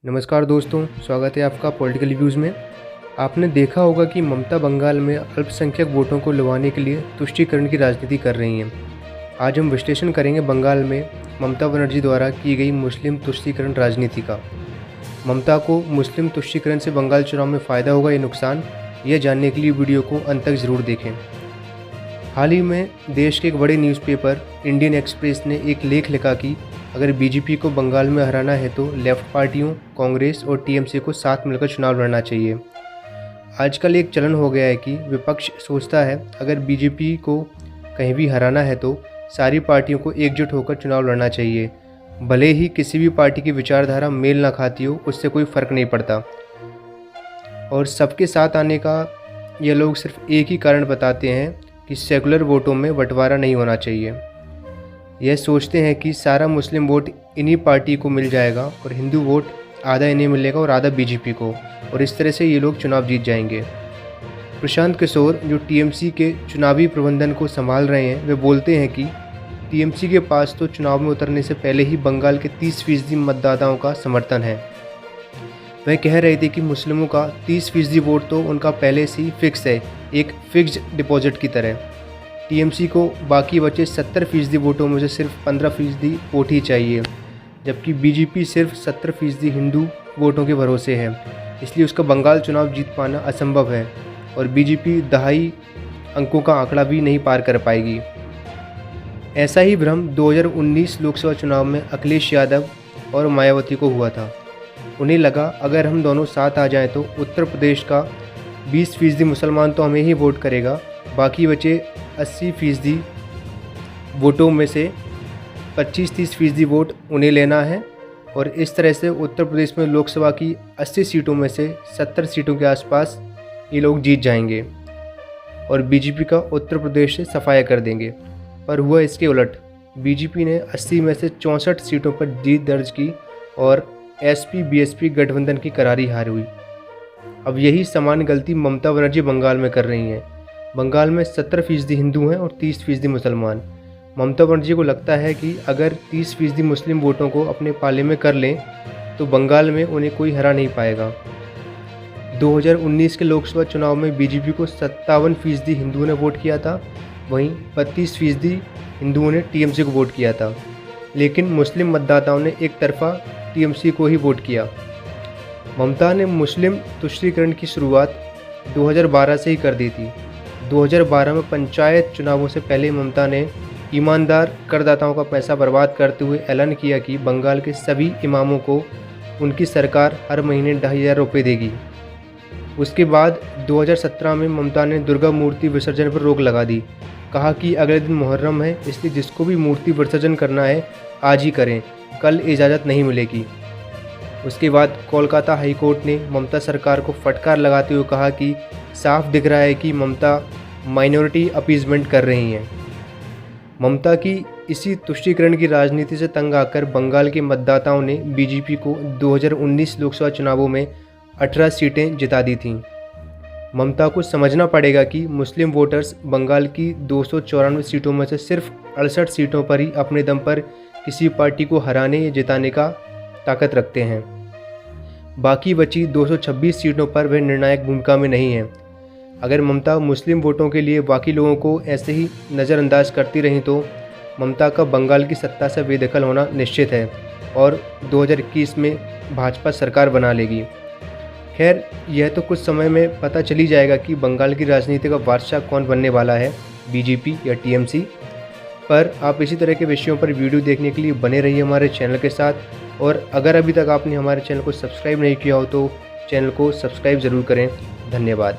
नमस्कार दोस्तों, स्वागत है आपका पॉलिटिकल व्यूज़ में। आपने देखा होगा कि ममता बंगाल में अल्पसंख्यक वोटों को लुभाने के लिए तुष्टीकरण की राजनीति कर रही हैं। आज हम विश्लेषण करेंगे बंगाल में ममता बनर्जी द्वारा की गई मुस्लिम तुष्टीकरण राजनीति का। ममता को मुस्लिम तुष्टीकरण से बंगाल चुनाव में फ़ायदा होगा या नुकसान, यह जानने के लिए वीडियो को अंत तक ज़रूर देखें। हाल ही में देश के एक बड़े न्यूज़पेपर इंडियन एक्सप्रेस ने एक लेख लिखा कि अगर बीजेपी को बंगाल में हराना है तो लेफ्ट पार्टियों, कांग्रेस और टीएमसी को साथ मिलकर चुनाव लड़ना चाहिए। आजकल एक चलन हो गया है कि विपक्ष सोचता है अगर बीजेपी को कहीं भी हराना है तो सारी पार्टियों को एकजुट होकर चुनाव लड़ना चाहिए। भले ही किसी भी पार्टी की विचारधारा मेल ना खाती हो, उससे कोई फ़र्क नहीं पड़ता। और सबके साथ आने का ये लोग सिर्फ एक ही कारण बताते हैं कि सेकुलर वोटों में बंटवारा नहीं होना चाहिए। यह सोचते हैं कि सारा मुस्लिम वोट इन्हीं पार्टी को मिल जाएगा और हिंदू वोट आधा इन्हें मिलेगा और आधा बीजेपी को, और इस तरह से ये लोग चुनाव जीत जाएंगे। प्रशांत किशोर, जो टीएमसी के चुनावी प्रबंधन को संभाल रहे हैं, वे बोलते हैं कि टीएमसी के पास तो चुनाव में उतरने से पहले ही बंगाल के 30% मतदाताओं का समर्थन है। वह कह रहे थे कि मुस्लिमों का 30% वोट तो उनका पहले से ही फिक्स है, एक फिक्स्ड डिपॉजिट की तरह। टीएमसी को बाकी बचे 70% वोटों में से सिर्फ 15% वोट ही चाहिए, जबकि बीजेपी सिर्फ 70% हिंदू वोटों के भरोसे है। इसलिए उसका बंगाल चुनाव जीत पाना असंभव है और बीजेपी दहाई अंकों का आंकड़ा भी नहीं पार कर पाएगी। ऐसा ही भ्रम 2019 लोकसभा चुनाव में अखिलेश यादव और मायावती को हुआ था। उन्हें लगा अगर हम दोनों साथ आ जाएं तो उत्तर प्रदेश का 20% मुसलमान तो हमें ही वोट करेगा, बाकी बचे 80% वोटों में से 25-30% वोट उन्हें लेना है, और इस तरह से उत्तर प्रदेश में लोकसभा की 80 सीटों में से 70 सीटों के आसपास ये लोग जीत जाएंगे और बीजेपी का उत्तर प्रदेश से सफाया कर देंगे। पर हुआ इसके उलट। बीजेपी ने 80 में से 64 सीटों पर जीत दर्ज की और एसपी बीएसपी गठबंधन की करारी हार हुई। अब यही समान गलती ममता बनर्जी बंगाल में कर रही हैं। बंगाल में 70% हिंदू हैं और 30% मुसलमान। ममता बनर्जी को लगता है कि अगर 30% मुस्लिम वोटों को अपने पाले में कर लें तो बंगाल में उन्हें कोई हरा नहीं पाएगा। 2019 के लोकसभा चुनाव में बीजेपी को 57% हिंदुओं ने वोट किया था, वहीं 32% हिंदुओं ने टीएमसी को वोट किया था, लेकिन मुस्लिम मतदाताओं ने एक तरफा टीएमसी को ही वोट किया। ममता ने मुस्लिम तुष्टीकरण की शुरुआत 2012 से ही कर दी थी। 2012 में पंचायत चुनावों से पहले ममता ने ईमानदार करदाताओं का पैसा बर्बाद करते हुए ऐलान किया कि बंगाल के सभी इमामों को उनकी सरकार हर महीने 2,500 रुपये देगी। उसके बाद 2017 में ममता ने दुर्गा मूर्ति विसर्जन पर रोक लगा दी। कहा कि अगले दिन मुहर्रम है, इसलिए जिसको भी मूर्ति विसर्जन करना है आज ही करें, कल इजाज़त नहीं मिलेगी। उसके बाद कोलकाता हाईकोर्ट ने ममता सरकार को फटकार लगाते हुए कहा कि साफ दिख रहा है कि ममता माइनॉरिटी अपीजमेंट कर रही हैं। ममता की इसी तुष्टीकरण की राजनीति से तंग आकर बंगाल के मतदाताओं ने बीजेपी को 2019 लोकसभा चुनावों में 18 सीटें जिता दी थीं। ममता को समझना पड़ेगा कि मुस्लिम वोटर्स बंगाल की 294 सीटों में से सिर्फ 68 सीटों पर ही अपने दम पर किसी पार्टी को हराने या जिताने का ताकत रखते हैं। बाकी बची 226 सीटों पर वह निर्णायक भूमिका में नहीं है। अगर ममता मुस्लिम वोटों के लिए बाकी लोगों को ऐसे ही नज़रअंदाज करती रहीं तो ममता का बंगाल की सत्ता से बेदखल होना निश्चित है और 2021 में भाजपा सरकार बना लेगी। खैर, यह तो कुछ समय में पता चली जाएगा कि बंगाल की राजनीति का बादशाह कौन बनने वाला है, बीजेपी या टीएमसी। पर आप इसी तरह के विषयों पर वीडियो देखने के लिए बने रहिए हमारे चैनल के साथ, और अगर अभी तक आपने हमारे चैनल को सब्सक्राइब नहीं किया हो तो चैनल को सब्सक्राइब ज़रूर करें। धन्यवाद।